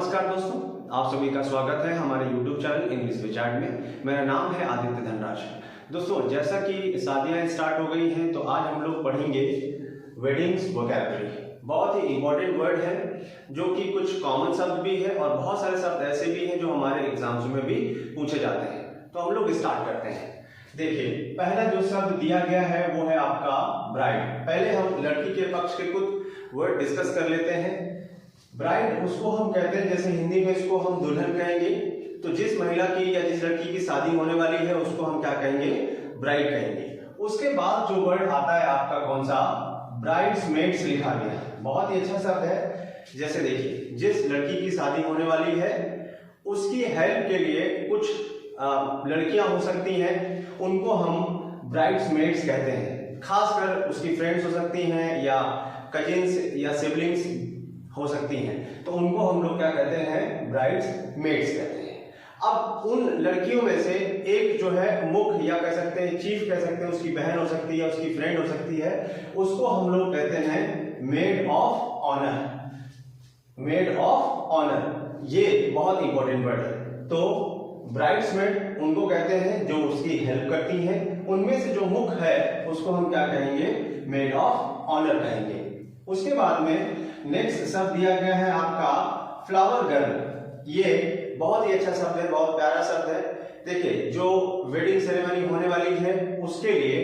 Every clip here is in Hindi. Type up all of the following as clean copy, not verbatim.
नमस्कार दोस्तों, आप सभी का स्वागत है हमारे YouTube channel English with chat में। मेरा नाम है आदित्य धनराज। दोस्तों, जैसा कि शादियां स्टार्ट हो गई हैं तो आज हम लोग पढ़ेंगे वेडिंग्स वोकैबुलरी। बहुत ही इंपॉर्टेंट वर्ड है जो कि कुछ कॉमन शब्द भी है और बहुत सारे शब्द ऐसे भी हैं जो हमारे एग्जाम्स में भी पूछे जाते हैं। तो हम लोग स्टार्ट करते हैं। देखिए, पहला जो शब्द दिया गया है वो है आपका ब्राइड। पहले हम लड़की के पक्ष के कुछ वर्ड डिस्कस कर लेते हैं। ब्राइड उसको हम कहते हैं, जैसे हिंदी में इसको हम दुल्हन कहेंगे, तो जिस महिला की या जिस लड़की की शादी होने वाली है उसको हम क्या कहेंगे, ब्राइड कहेंगे। उसके बाद जो वर्ड आता है आपका कौन सा, ब्राइड्समेड्स लिखा गया। बहुत ही अच्छा शब्द है। जैसे देखिए, जिस लड़की की शादी होने वाली है उसकी हेल्प के लिए कुछ लड़कियां हो सकती हैं, उनको हम ब्राइड्समेड्स कहते हैं। खासकर उसकी फ्रेंड्स हो सकती हैं या कजिन्स या सिबलिंग्स हो सकती हैं, तो उनको हम लोग क्या कहते हैं, ब्राइड्समेड्स कहते हैं। अब उन लड़कियों में से एक जो है मुख्य या कह सकते हैं चीफ कह सकते हैं, उसकी बहन हो सकती है, उसकी फ्रेंड हो सकती है, उसको हम लोग कहते हैं maid of honour. Maid of honour, ये बहुत इंपॉर्टेंट वर्ड है। तो ब्राइड्समेड उनको कहते हैं जो उसकी हेल्प करती हैं। उनमें से जो मुख्य है उसको हम क्या कहेंगे, मेड ऑफ ऑनर कहेंगे। उसके बाद में नेक्स्ट शब्द दिया गया है आपका फ्लावर गर्ल। ये बहुत ही अच्छा शब्द है, बहुत प्यारा शब्द है। देखिए, जो वेडिंग सेरेमनी होने वाली है उसके लिए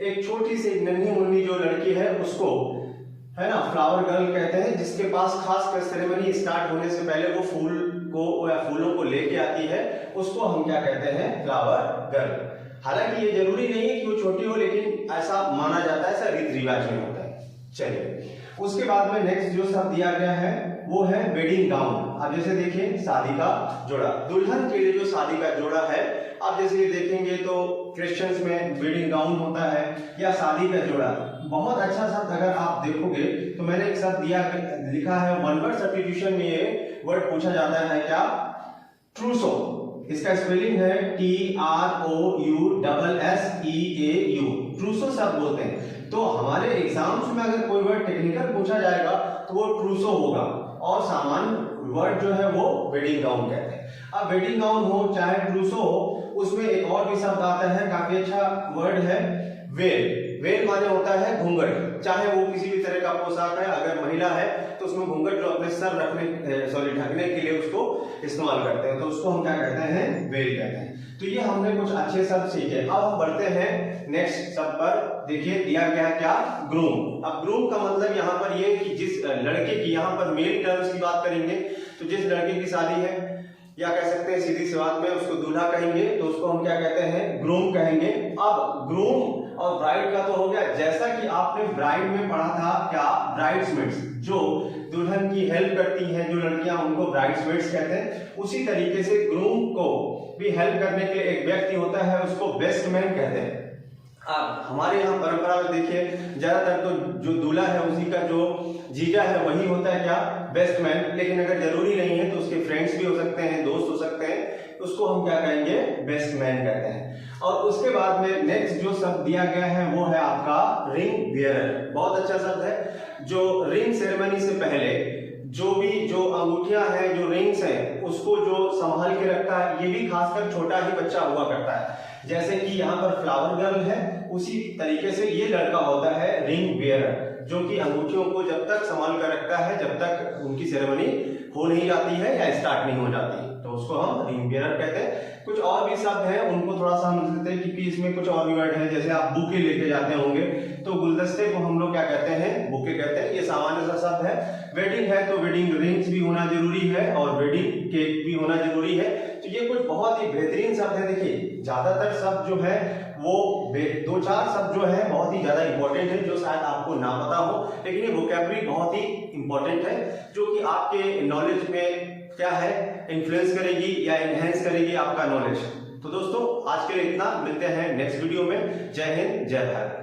एक छोटी सी नन्ही मुन्नी जो लड़की है उसको है ना फ्लावर गर्ल कहते हैं, जिसके पास खास कर सेरेमनी स्टार्ट होने से पहले वो फूल को या फूलों को लेके आती है, उसको हम क्या कहते हैं, फ्लावर गर्ल। हालांकि ये जरूरी नहीं है कि वो छोटी हो, लेकिन ऐसा माना जाता है, ऐसा रीति रिवाज में होता है। चलिए, उसके बाद में नेक्स्ट जो शब्द दिया गया है वो है वेडिंग गाउन। अब जैसे देखिए, शादी का जोड़ा, दुल्हन के लिए जो शादी का जोड़ा है, आप जैसे ये देखेंगे तो क्रिश्चियंस में वेडिंग गाउन होता है या शादी का जोड़ा। बहुत अच्छा शब्द अगर आप देखोगे तो मैंने एक शब्द लिखा है, वन वर्ड सब्स्टिट्यूशन में ये वर्ड पूछा जाता है क्या, ट्रूसो। इसका स्पेलिंग है TROUSSEAU, ट्रूसो शब्द बोलते हैं। तो हमारे एग्जाम्स में अगर कोई वर्ड टेक्निकल पूछा जाएगा तो वो ट्रूसो होगा, और सामान्य वर्ड जो है वो वेडिंग गाउन कहते हैं। अब वेडिंग गाउन हो चाहे ट्रूसो हो, उसमें एक और भी शब्द आता है, काफी अच्छा वर्ड है, वेल। वेल माने होता है घूंघट, चाहे वो किसी भी तरह का पोशाक है। अगर महिला है तो उसमें घूंघट जो अपने सर ढकने के लिए उसको इस्तेमाल करते हैं, तो उसको हम क्या कहते हैं, वेल कहते हैं। तो ये हमने कुछ अच्छे शब्द सीखे। अब हम बढ़ते हैं नेक्स्ट शब्द पर। देखिए, दिया गया है क्या, ग्रूम। अब ग्रूम का मतलब यहाँ पर ये कि जिस लड़के की, यहाँ पर मेल टर्म्स की बात करेंगे, तो जिस लड़के की शादी है या कह सकते हैं सीधी सी बात में उसको दूल्हा कहेंगे, तो उसको हम क्या कहते हैं, ग्रूम कहेंगे। अब ग्रूम और ब्राइड का तो हो गया। जैसा कि आपने ब्राइड में पढ़ा था क्या, ब्राइड्समेड्स, जो दुल्हन की हेल्प करती हैं जो लड़कियां, उनको ब्राइड्समेड्स कहते हैं। उसी तरीके से ग्रूम को भी हेल्प करने के लिए एक व्यक्ति होता है, उसको बेस्ट मैन कहते हैं। अब हमारे यहाँ परंपरा में देखिए, ज्यादातर तो जो दूल्हा है उसी का जो जीजा है वही होता है क्या, बेस्ट मैन। लेकिन अगर जरूरी नहीं है तो उसके फ्रेंड्स भी हो सकते हैं, दोस्त हो सकते हैं, उसको हम क्या कहेंगे, बेस्ट मैन कहते हैं। और उसके बाद में नेक्स्ट जो शब्द दिया गया है वो है आपका रिंग बियरर। बहुत अच्छा शब्द है। जो रिंग सेरेमनी से पहले जो अंगूठियां हैं, जो रिंग्स हैं, उसको जो संभाल के रखता है, ये भी खासकर छोटा ही बच्चा हुआ करता है। जैसे कि यहाँ पर फ्लावर गर्ल है, उसी तरीके से ये लड़का होता है रिंग बियरर, जो कि अंगूठियों को जब तक संभाल कर रखता है जब तक उनकी सेरेमनी हो नहीं जाती है या स्टार्ट नहीं हो जाती, तो उसको हम रिंग बियरर कहते हैं। कुछ और भी शब्द हैं, उनको थोड़ा सा हम लेते हैं क्योंकि इसमें कुछ और भी वर्ड है। जैसे आप बुके लेके जाते होंगे तो गुलदस्ते को हम लोग क्या कहते हैं, बुके कहते हैं। ये सामान्य सा शब्द है। वेडिंग है तो वेडिंग रिंग्स भी होना जरूरी है और वेडिंग केक भी होना जरूरी है। तो ये कुछ बहुत ही बेहतरीन शब्द है। देखिए, ज्यादातर शब्द जो है वो दो चार शब्द जो है बहुत ही ज्यादा इंपॉर्टेंट है, जो शायद आपको ना पता हो, लेकिन ये वोकैबुलरी बहुत ही इंपॉर्टेंट है, जो कि आपके नॉलेज में क्या है, इन्फ्लुएंस करेगी या एनहेंस करेगी आपका नॉलेज। तो दोस्तों, आज के लिए इतना। मिलते हैं नेक्स्ट वीडियो में। जय हिंद, जय भारत।